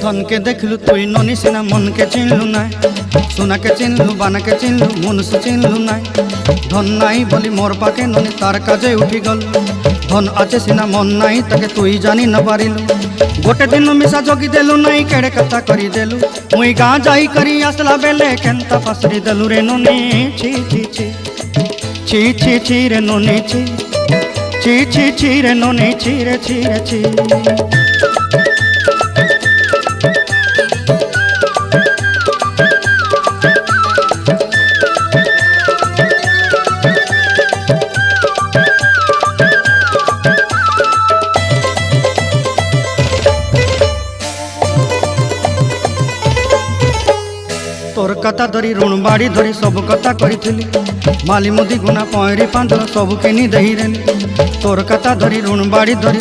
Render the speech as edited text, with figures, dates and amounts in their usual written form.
धन के देखलु तुई ननी सिना मन के चिन्हलु ना सोना के चिन्हलु बाना के चिन्हलु मनुष्य चिन्हलु ना धन नाई बोली मोर पाके ननी तार काजे उठी गल धन आचे सिना मन नाई ताके तुई जानी न पारिलु गोटे दिन मिसा जगी देलु नाई केड़े कथा करी देलु मुई गाँ जाई करी आसला बेले केंता फासरी देलु रे ननी छी छी छी छी छी छी रे ननी छी छी छी छी रे ननी छी रे छी रे छी। तोर कथा धरी ऋण बाड़ी धरी सब कथा करी माली मुदी गुना पहरी पांदर सब किनी दही तोर कथा धरी ऋण बाड़ी धरी